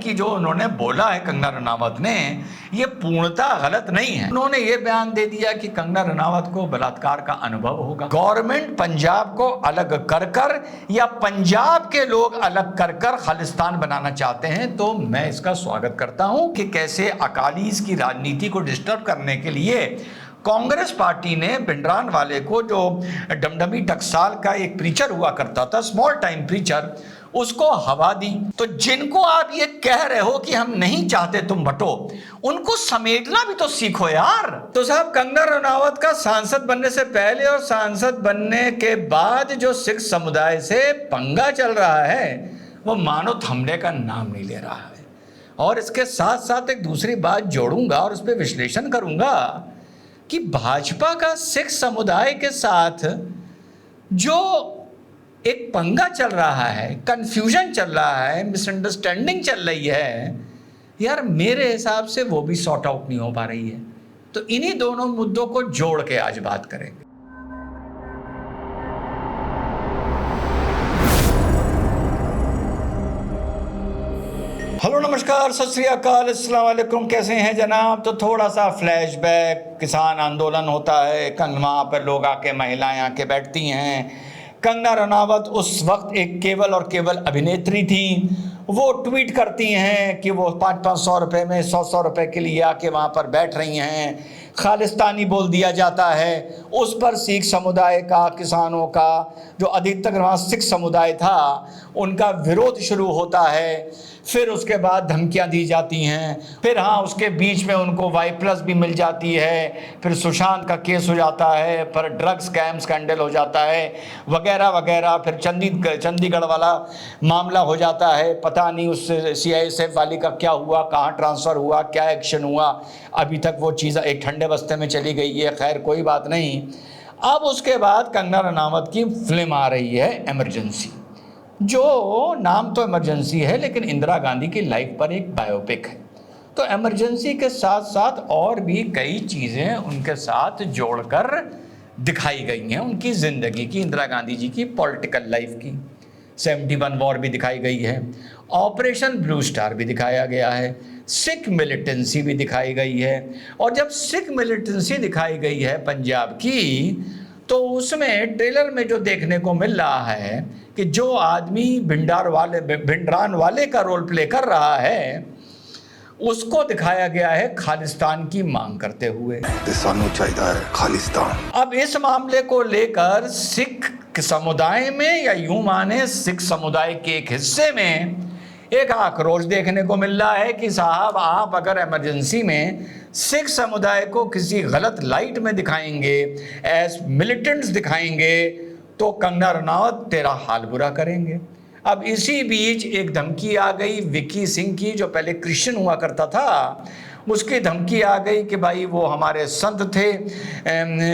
कि जो उन्होंने बोला है कंगना रनावत ने, ये पूर्णतः गलत नहीं है। उन्होंने ये बयान दे दिया कि कंगना रनावत को बलात्कार का अनुभव होगा। गवर्नमेंट पंजाब को अलग कर कर या पंजाब के लोग अलग कर कर खालिस्तान बनाना चाहते हैं, तो मैं इसका स्वागत करता हूं कि कैसे अकालीस की राजनीति को डिस्टर्ब करने के लिए कांग्रेस पार्टी ने भिंडरानवाले को, जो डमडमी टकसाल का एक प्रीचर हुआ करता था, स्मॉल टाइम प्रीचर, उसको हवा दी। तो जिनको आप ये कह रहे हो कि हम नहीं चाहते तुम बटो, उनको समेटना भी तो सीखो यार। तो साहब, कंगना रनावत का सांसद बनने से पहले और सांसद बनने के बाद जो सिख समुदाय से पंगा चल रहा है, वो मानव हमले का नाम नहीं ले रहा है। और इसके साथ साथ एक दूसरी बात जोड़ूंगा और उस पर विश्लेषण करूंगा कि भाजपा का सिख समुदाय के साथ जो एक पंगा चल रहा है, कंफ्यूजन चल रहा है, मिसअंडरस्टैंडिंग चल रही है यार, मेरे हिसाब से वो भी सॉर्ट आउट नहीं हो पा रही है। तो इन्हीं दोनों मुद्दों को जोड़ के आज बात करेंगे। हेलो, नमस्कार, सत श्री अकाल, अस्सलाम वालेकुम। कैसे हैं जनाब? तो थोड़ा सा फ्लैशबैक, किसान आंदोलन होता है, वहाँ पर लोग आके, महिलाएं आके बैठती हैं। कंगना रनावत उस वक्त एक केवल और केवल अभिनेत्री थी। वो ट्वीट करती हैं कि वो 500-500 रुपये में 100-100 रुपये के लिए आके वहाँ पर बैठ रही हैं। खालिस्तानी बोल दिया जाता है। उस पर सिख समुदाय का, किसानों का, जो अधिकतर वहाँ सिख समुदाय था, उनका विरोध शुरू होता है। फिर उसके बाद धमकियां दी जाती हैं। फिर हाँ, उसके बीच में उनको Y+ भी मिल जाती है। फिर सुशांत का केस हो जाता है, पर ड्रग स्कैंडल हो जाता है, वगैरह वगैरह। फिर चंडीगढ़ वाला मामला हो जाता है। पता नहीं उस CISF वाली का क्या हुआ, कहाँ ट्रांसफ़र हुआ, क्या एक्शन हुआ, अभी तक वो चीज़ एक ठंडे बस्ते में चली गई है। खैर, कोई बात नहीं। अब उसके बाद कंगना रनावत की फिल्म आ रही है इमरजेंसी, जो नाम तो इमरजेंसी है लेकिन इंदिरा गांधी की लाइफ पर एक बायोपिक है। तो इमरजेंसी के साथ साथ और भी कई चीज़ें उनके साथ जोड़कर दिखाई गई हैं, उनकी ज़िंदगी की, इंदिरा गांधी जी की पॉलिटिकल लाइफ की। 71 वॉर भी दिखाई गई है, ऑपरेशन ब्लू स्टार भी दिखाया गया है, सिख मिलिटेंसी भी दिखाई गई है। और जब सिख मिलिटेंसी दिखाई गई है पंजाब की, तो उसमें ट्रेलर में जो देखने को मिल रहा है कि जो आदमी भिंडरानवाले का रोल प्ले कर रहा है, उसको दिखाया गया है खालिस्तान की मांग करते हुए। सानू चाहिए है खालिस्तान। अब इस मामले को लेकर सिख समुदाय में, या यूं माने सिख समुदाय के एक हिस्से में, एक आक्रोश देखने को मिल रहा है कि साहब, आप अगर इमरजेंसी में सिख समुदाय को किसी गलत लाइट में दिखाएंगे, एज मिलिटेंट्स दिखाएंगे, तो कंगना रनावत तेरा हाल बुरा करेंगे। अब इसी बीच एक धमकी आ गई विक्की सिंह की, जो पहले क्रिश्चियन हुआ करता था। उसकी धमकी आ गई कि भाई वो हमारे संत थे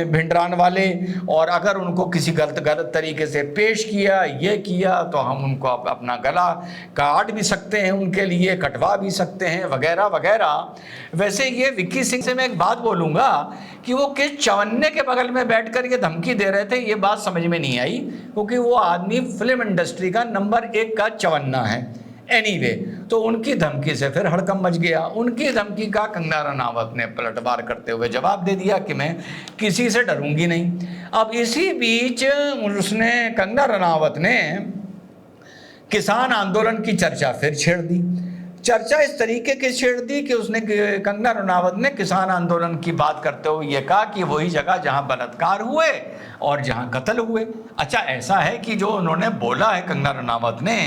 भिंडरानवाले, और अगर उनको किसी गलत तरीके से पेश किया, ये किया, तो हम उनको अपना गला काट भी सकते हैं, उनके लिए कटवा भी सकते हैं, वगैरह वगैरह। वैसे ये विक्की सिंह से मैं एक बात बोलूँगा कि वो किस चवन्ने के बगल में बैठकर ये धमकी दे रहे थे, ये बात समझ में नहीं आई, क्योंकि वो आदमी फिल्म इंडस्ट्री का नंबर 1 का चवन्ना है। एनीवे, तो उनकी धमकी से फिर हड़कंप मच गया। उनकी धमकी का कंगना रनावत ने पलटवार करते हुए जवाब दे दिया कि मैं किसी से डरूंगी नहीं। अब इसी बीच उसने, कंगना रनावत ने, किसान आंदोलन की चर्चा फिर छेड़ दी। चर्चा इस तरीके की छेड़ दी कि उसने, कंगना रनावत ने किसान आंदोलन की बात करते हुए ये कहा कि वही जगह जहां बलात्कार हुए और जहां कत्ल हुए। अच्छा, ऐसा है कि जो उन्होंने बोला है कंगना रनावत ने,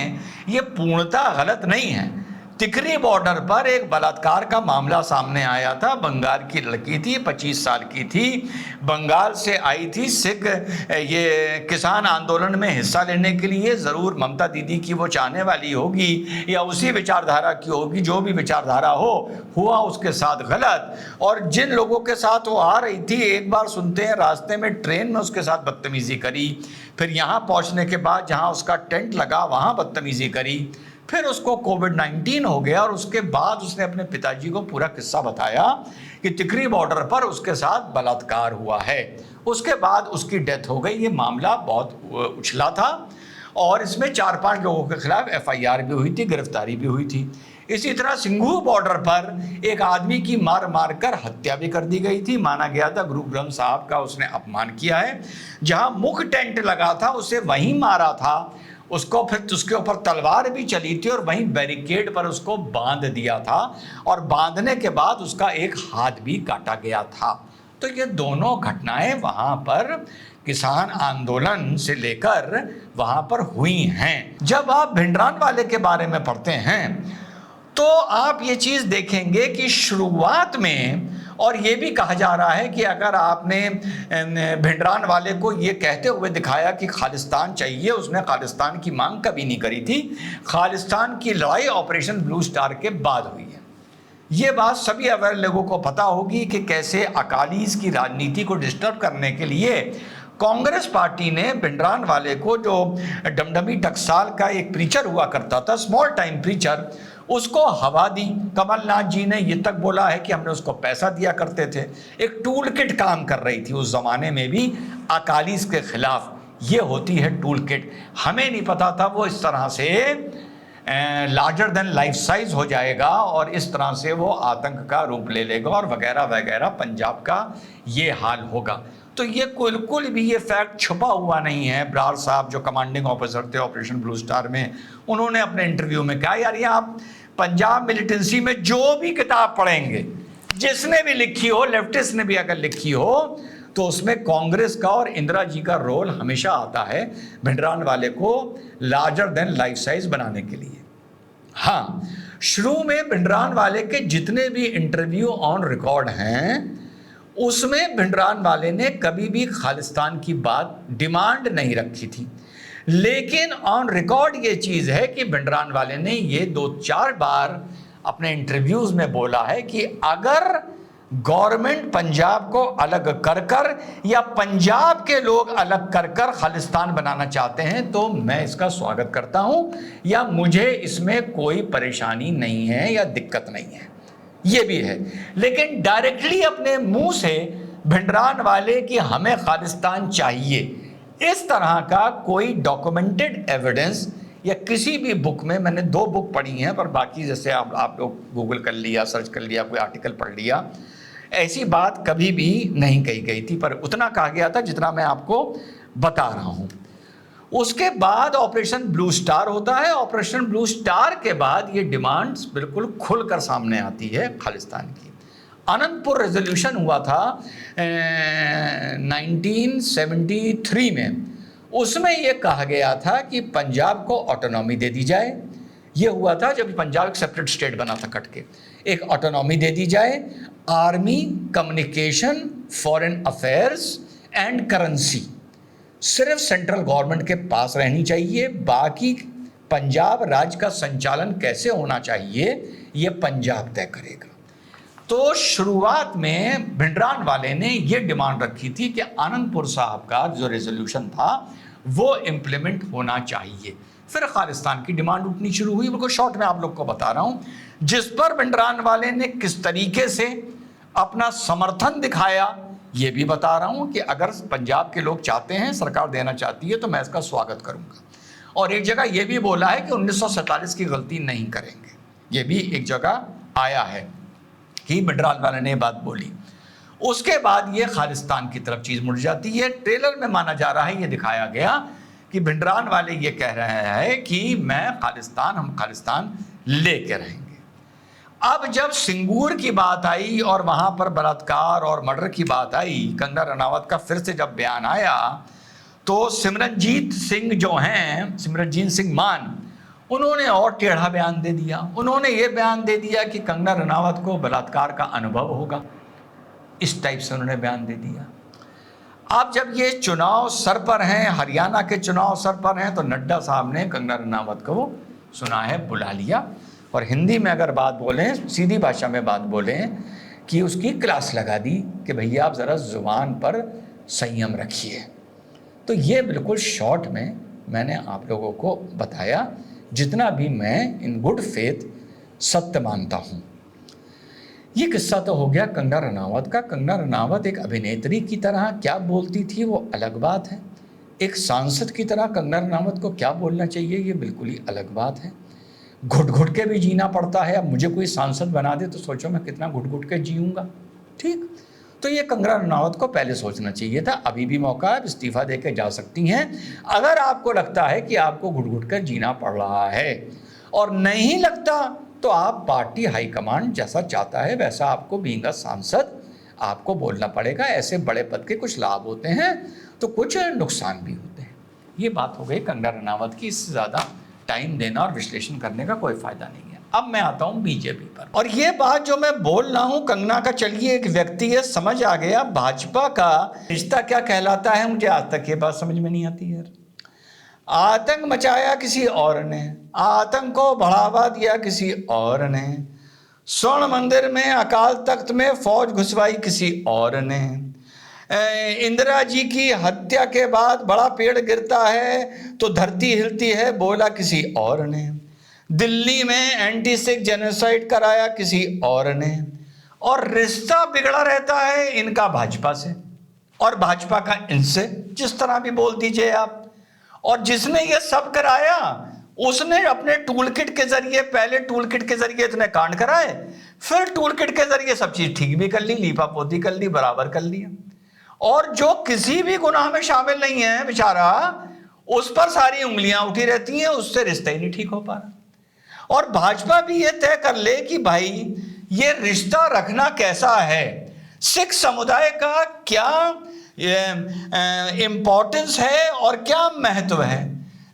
ये पूर्णतः गलत नहीं है। तिकरी बॉर्डर पर एक बलात्कार का मामला सामने आया था। बंगाल की लड़की थी, 25 साल की थी, बंगाल से आई थी सिख ये किसान आंदोलन में हिस्सा लेने के लिए। ज़रूर ममता दीदी की वो चाहने वाली होगी या उसी विचारधारा की होगी, जो भी विचारधारा हो, हुआ उसके साथ गलत। और जिन लोगों के साथ वो आ रही थी, एक बार सुनते हैं रास्ते में ट्रेन में उसके साथ बदतमीज़ी करी, फिर यहाँ पहुँचने के बाद जहाँ उसका टेंट लगा वहाँ बदतमीज़ी करी, फिर उसको कोविड-19 हो गया और उसके बाद उसने अपने पिताजी को पूरा किस्सा बताया कि तिकरी बॉर्डर पर उसके साथ बलात्कार हुआ है। उसके बाद उसकी डेथ हो गई। ये मामला बहुत उछला था और इसमें 4-5 लोगों के खिलाफ FIR भी हुई थी, गिरफ्तारी भी हुई थी। इसी तरह सिंघू बॉर्डर पर एक आदमी की मार मार कर हत्या भी कर दी गई थी। माना गया था गुरु ग्रंथ साहब का उसने अपमान किया है। जहां मुख्य टेंट लगा था उसे वहीं मारा था, उसको फिर उसके ऊपर तलवार भी चली थी और वहीं बैरिकेड पर उसको बांध दिया था और बांधने के बाद उसका एक हाथ भी काटा गया था। तो ये दोनों घटनाएं वहां पर किसान आंदोलन से लेकर वहां पर हुई हैं। जब आप भिंडरानवाले के बारे में पढ़ते हैं तो आप ये चीज देखेंगे कि शुरुआत में, और ये भी कहा जा रहा है कि अगर आपने भिंडरानवाले को ये कहते हुए दिखाया कि खालिस्तान चाहिए, उसने खालिस्तान की मांग कभी नहीं करी थी। खालिस्तान की लड़ाई ऑपरेशन ब्लू स्टार के बाद हुई है। ये बात सभी अवेयर लोगों को पता होगी कि कैसे अकालीस की राजनीति को डिस्टर्ब करने के लिए कांग्रेस पार्टी ने भिंडरानवाले को, जो डमडमी टकसाल का एक प्रीचर हुआ करता था, स्मॉल टाइम प्रीचर, उसको हवा दी। कमलनाथ जी ने ये तक बोला है कि हमने उसको पैसा दिया करते थे। एक टूल किट काम कर रही थी उस जमाने में भी अकालीस के खिलाफ। ये होती है टूल किट। हमें नहीं पता था वो इस तरह से लार्जर देन लाइफ साइज हो जाएगा और इस तरह से वो आतंक का रूप ले लेगा और वगैरह वगैरह, पंजाब का ये हाल होगा। तो ये बिल्कुल भी ये फैक्ट छुपा हुआ नहीं है। ब्रार साहब जो कमांडिंग ऑफिसर थे ऑपरेशन ब्लू स्टार में, उन्होंने अपने इंटरव्यू में कहा, यार ये आप पंजाब मिलिटेंसी में जो भी किताब पढ़ेंगे, जिसने भी लिखी हो, लेफ्टिस्ट ने भी अगर लिखी हो, तो उसमें कांग्रेस का और इंदिरा जी का रोल हमेशा आता है भिंडरानवाले को लार्जर देन लाइफ साइज बनाने के लिए। हाँ, शुरू में भिंडरानवाले के जितने भी इंटरव्यू ऑन रिकॉर्ड हैं उसमें भिंडरानवाले ने कभी भी खालिस्तान की बात डिमांड नहीं रखी थी। लेकिन ऑन रिकॉर्ड ये चीज़ है कि भिंडरानवाले ने ये 2-4 बार अपने इंटरव्यूज में बोला है कि अगर गवर्नमेंट पंजाब को अलग कर कर या पंजाब के लोग अलग कर कर खालिस्तान बनाना चाहते हैं तो मैं इसका स्वागत करता हूं, या मुझे इसमें कोई परेशानी नहीं है या दिक्कत नहीं है। ये भी है। लेकिन डायरेक्टली अपने मुंह से भिंडरानवाले कि हमें खालिस्तान चाहिए, इस तरह का कोई डॉक्यूमेंटेड एविडेंस या किसी भी बुक में, मैंने 2 बुक पढ़ी हैं पर बाकी जैसे आप लोग गूगल कर लिया, सर्च कर लिया, कोई आर्टिकल पढ़ लिया, ऐसी बात कभी भी नहीं कही गई थी। पर उतना कहा गया था जितना मैं आपको बता रहा हूं। उसके बाद ऑपरेशन ब्लू स्टार होता है। ऑपरेशन ब्लू स्टार के बाद ये डिमांड्स बिल्कुल खुलकर सामने आती है खालिस्तान की। आनंदपुर रेजोल्यूशन हुआ था 1973 में। उसमें यह कहा गया था कि पंजाब को ऑटोनॉमी दे दी जाए। यह हुआ था जब पंजाब एक सेपरेट स्टेट बना था कट के। एक ऑटोनॉमी दे दी जाए, army, communication, foreign affairs and currency सिर्फ सेंट्रल गवर्नमेंट के पास रहनी चाहिए। बाकी पंजाब राज्य का संचालन कैसे होना चाहिए ये पंजाब तय करेगा। तो शुरुआत में भिंडरानवाले ने ये डिमांड रखी थी कि आनंदपुर साहब का जो रेजोल्यूशन था वो इम्प्लीमेंट होना चाहिए। फिर खालिस्तान की डिमांड उठनी शुरू हुई। बिल्कुल शॉर्ट में आप लोग को बता रहा हूं, जिस पर भिंडरानवाले ने किस तरीके से अपना समर्थन दिखाया ये भी बता रहा हूं कि अगर पंजाब के लोग चाहते हैं, सरकार देना चाहती है तो मैं इसका स्वागत करूंगा। और एक जगह यह भी बोला है कि 1947 की गलती नहीं करेंगे। ये भी एक जगह आया है कि भिंडरानवाले ने बात बोली। उसके बाद ये खालिस्तान की तरफ चीज मुड़ जाती है। ट्रेलर में माना जा रहा है, ये दिखाया गया कि भिंडरानवाले ये कह रहे हैं कि हम खालिस्तान लेके रहेंगे। अब जब सिंगूर की बात आई और वहां पर बलात्कार और मर्डर की बात आई, कंगना रनावत का फिर से जब बयान आया तो सिमरनजीत सिंह मान, उन्होंने और टेढ़ा बयान दे दिया। उन्होंने ये बयान दे दिया कि कंगना रनावत को बलात्कार का अनुभव होगा। इस टाइप से उन्होंने बयान दे दिया। अब जब ये चुनाव सर पर हैं, हरियाणा के चुनाव सर पर हैं, तो नड्डा साहब ने कंगना रनावत को सुना है, बुला लिया और हिंदी में अगर बात बोलें, सीधी भाषा में बात बोलें, कि उसकी क्लास लगा दी कि भैया आप ज़रा ज़ुबान पर संयम रखिए। तो ये बिल्कुल शॉर्ट में मैंने आप लोगों को बताया, जितना भी मैं इन गुड फेथ सत्य मानता हूँ। ये किस्सा तो हो गया कंगना रनावत का। कंगना रनावत एक अभिनेत्री की तरह क्या बोलती थी वो अलग बात है। एक सांसद की तरह कंगना रनावत को क्या बोलना चाहिए ये बिल्कुल ही अलग बात है। घुट घुट के भी जीना पड़ता है। अब मुझे कोई सांसद बना दे तो सोचो मैं कितना घुट घुट के जीऊँगा। ठीक, तो ये कंगना रनावत को पहले सोचना चाहिए था। अभी भी मौका है, इस्तीफा दे के जा सकती हैं अगर आपको लगता है कि आपको घुट घुट कर जीना पड़ रहा है। और नहीं लगता तो आप पार्टी हाईकमांड जैसा चाहता है वैसा आपको बीइंग अ सांसद आपको बोलना पड़ेगा। ऐसे बड़े पद के कुछ लाभ होते हैं तो कुछ नुकसान भी होते हैं। ये बात हो गई कंगना रनावत की। इससे ज़्यादा टाइम देना और विश्लेषण करने का कोई फायदा नहीं है। अब मैं आता हूँ बीजेपी पर। और ये बात जो मैं बोल रहा हूँ कंगना का, चलिए एक व्यक्ति है, समझ आ गया भाजपा का रिश्ता क्या कहलाता है। मुझे आज तक ये बात समझ में नहीं आती यार। आतंक मचाया किसी और ने, आतंक को बढ़ावा दिया किसी और ने, स्वर्ण मंदिर में अकाल तख्त में फौज घुसवाई किसी और ने, इंदिरा जी की हत्या के बाद बड़ा पेड़ गिरता है तो धरती हिलती है बोला किसी और ने, दिल्ली में एंटी सिख जेनोसाइड कराया किसी और ने, और रिश्ता बिगड़ा रहता है इनका भाजपा से और भाजपा का इनसे, जिस तरह भी बोल दीजिए आप। और जिसने ये सब कराया उसने अपने टूल किट के जरिए, पहले टूल किट के जरिए इतने कांड कराए, फिर टूल किट के जरिए सब चीज ठीक भी कर ली, लीपापोती कर ली, बराबर कर लिया। और जो किसी भी गुनाह में शामिल नहीं है बेचारा, उस पर सारी उंगलियां उठी रहती हैं, उससे रिश्ता ही नहीं ठीक हो पा रहा। और भाजपा भी ये तय कर ले कि भाई ये रिश्ता रखना कैसा है, सिख समुदाय का क्या इंपॉर्टेंस है और क्या महत्व है।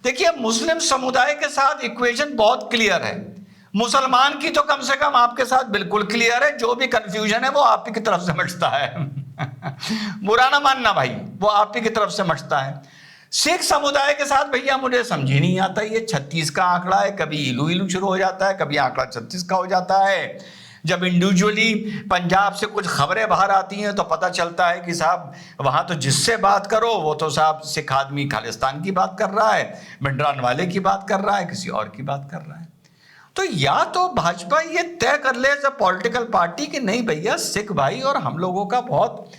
देखिए मुस्लिम समुदाय के साथ इक्वेशन बहुत क्लियर है, मुसलमान की तो कम से कम आपके साथ बिल्कुल क्लियर है। जो भी कंफ्यूजन है वो आप ही की तरफ से मचता है बुरा ना मानना भाई, वो आप ही की तरफ से मचता है। सिख समुदाय के साथ भैया मुझे समझ ही नहीं आता, ये 36 का आंकड़ा है, कभी इलू इलू शुरू हो जाता है, कभी आंकड़ा 36 का हो जाता है। जब इंडिविजुअली पंजाब से कुछ खबरें बाहर आती हैं तो पता चलता है कि साहब वहाँ तो जिससे बात करो वो तो साहब सिख आदमी खालिस्तान की बात कर रहा है, भिंडरानवाले की बात कर रहा है, किसी और की बात कर रहा है। तो या तो भाजपा ये तय कर ले एज अ पॉलिटिकल पार्टी कि नहीं भैया सिख भाई और हम लोगों का बहुत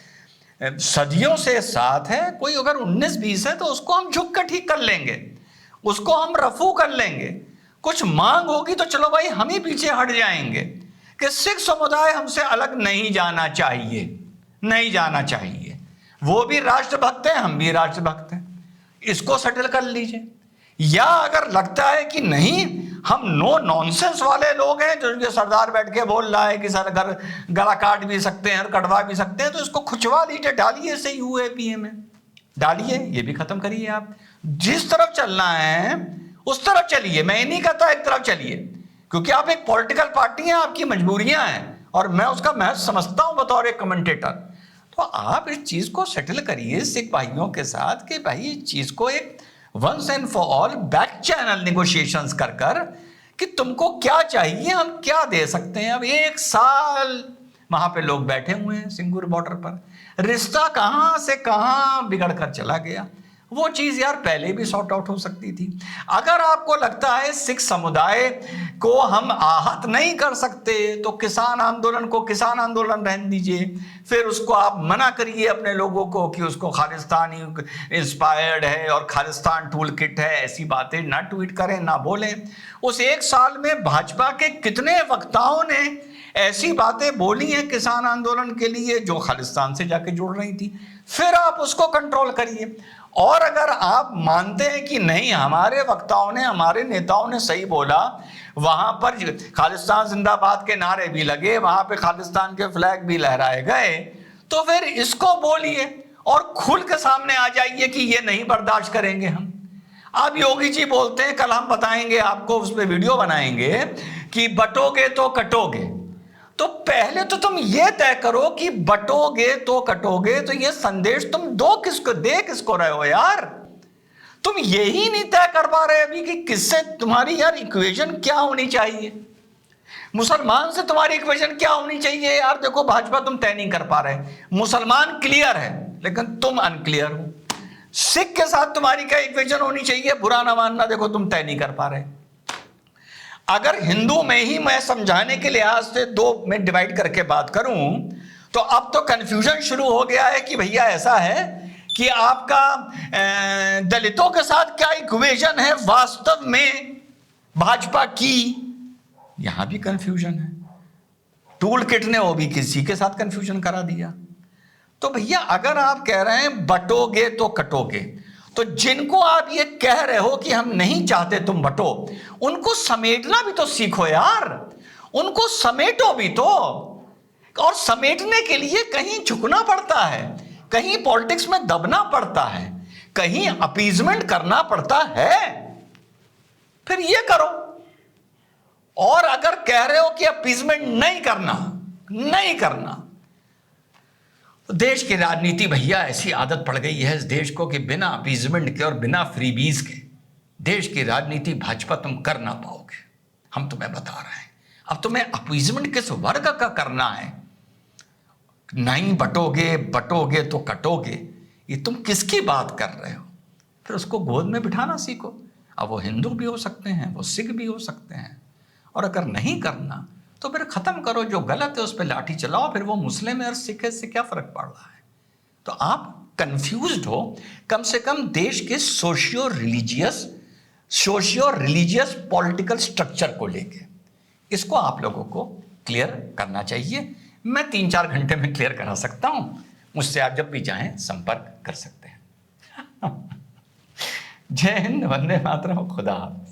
सदियों से साथ है, कोई अगर 19-20 है तो उसको हम झुक कर ठीक कर लेंगे, उसको हम रफू कर लेंगे। कुछ मांग होगी तो चलो भाई हम ही पीछे हट जाएंगे कि सिख समुदाय हमसे अलग नहीं जाना चाहिए, नहीं जाना चाहिए। वो भी राष्ट्रभक्त है, हम भी राष्ट्रभक्त हैं, इसको सेटल कर लीजिए। या अगर लगता है कि नहीं हम नो नॉनसेंस वाले लोग हैं, जो सरदार बैठ के बोल रहा है कि सर गला काट भी सकते हैं, कटवा भी सकते हैं, तो इसको खुचवा दीजिए, डालिए से यूएपीए में डालिए, ये भी खत्म करिए। आप जिस तरफ चलना है उस तरफ चलिए, मैं ये नहीं कहता एक तरफ चलिए, क्योंकि आप एक पॉलिटिकल पार्टी हैं, आपकी मजबूरियां हैं और मैं उसका महत्व समझता हूं बतौर एक कमेंटेटर। तो आप इस चीज को सेटल करिए सिख भाइयों के साथ कि भाई इस चीज को एक once and for all back channel negotiations कर कर कि तुमको क्या चाहिए, हम क्या दे सकते हैं। अब 1 साल वहां पे लोग बैठे हुए हैं सिंगूर बॉर्डर पर, रिश्ता कहां से कहां बिगड़ कर चला गया। वो चीज यार पहले भी सॉर्ट आउट हो सकती थी। अगर आपको लगता है सिख समुदाय को हम आहत नहीं कर सकते तो किसान आंदोलन को किसान आंदोलन रहने दीजिए, फिर उसको आप मना करिए अपने लोगों को कि उसको खालिस्तानी इंस्पायर्ड है और खालिस्तान टूल किट है, ऐसी बातें ना ट्वीट करें ना बोलें। उस 1 साल में भाजपा के कितने वक्ताओं ने ऐसी बातें बोली हैं किसान आंदोलन के लिए जो खालिस्तान से जाके जुड़ रही थी, फिर आप उसको कंट्रोल करिए। और अगर आप मानते हैं कि नहीं हमारे वक्ताओं ने, हमारे नेताओं ने सही बोला, वहां पर खालिस्तान जिंदाबाद के नारे भी लगे, वहां पे खालिस्तान के फ्लैग भी लहराए गए, तो फिर इसको बोलिए और खुल के सामने आ जाइए कि ये नहीं बर्दाश्त करेंगे हम। अब योगी जी बोलते हैं, कल हम बताएंगे आपको, उस पर वीडियो बनाएंगे कि बटोगे तो कटोगे। तो पहले तो तुम ये तय करो कि बटोगे तो कटोगे, तो ये संदेश तुम दे किसको रहे हो यार। तुम यही नहीं तय कर पा रहे अभी कि किससे तुम्हारी यार इक्वेशन क्या होनी चाहिए, मुसलमान से तुम्हारी इक्वेशन क्या होनी चाहिए यार। देखो भाजपा तुम तय नहीं कर पा रहे, मुसलमान क्लियर है लेकिन तुम अनक्लियर हो। सिख के साथ तुम्हारी क्या इक्वेशन होनी चाहिए, बुरा ना मानना, देखो तुम तय नहीं कर पा रहे। अगर हिंदू में ही मैं समझाने के लिहाज से 2 में डिवाइड करके बात करूं तो अब तो कंफ्यूजन शुरू हो गया है कि भैया ऐसा है कि आपका दलितों के साथ क्या इक्वेशन है वास्तव में, भाजपा की, यहां भी कंफ्यूजन है। टूल किट ने ओबीसी के साथ कंफ्यूजन करा दिया। तो भैया अगर आप कह रहे हैं बटोगे तो कटोगे, तो जिनको आप ये कह रहे हो कि हम नहीं चाहते तुम बटो, उनको समेटना भी तो सीखो यार, उनको समेटो भी तो। और समेटने के लिए कहीं झुकना पड़ता है, कहीं पॉलिटिक्स में दबना पड़ता है, कहीं अपीजमेंट करना पड़ता है, फिर ये करो। और अगर कह रहे हो कि अपीजमेंट नहीं करना, तो देश की राजनीति भैया ऐसी आदत पड़ गई है इस देश को कि बिना अपीजमेंट के और बिना फ्रीबीज के देश की राजनीति भाजपा तुम कर ना पाओगे। हम तुम्हें बता रहे हैं, अब तुम्हें अपीजमेंट किस वर्ग का करना है, नहीं बटोगे तो कटोगे, ये तुम किसकी बात कर रहे हो? फिर उसको गोद में बिठाना सीखो। अब वो हिंदू भी हो सकते हैं, वो सिख भी हो सकते हैं, और अगर नहीं करना तो फिर खत्म करो, जो गलत है उस पर लाठी चलाओ, फिर वो मुस्लिम है और सिख है, इससे क्या फर्क पड़ रहा है? तो आप कंफ्यूज्ड हो, कम से कम देश के सोशियो रिलीजियस पॉलिटिकल स्ट्रक्चर को लेके इसको आप लोगों को क्लियर करना चाहिए। मैं 3-4 घंटे में क्लियर करा सकता हूं, मुझसे आप जब भी चाहें संपर्क कर सकते हैं। जय हिंद, वंदे मातरम, खुदा हाफिज।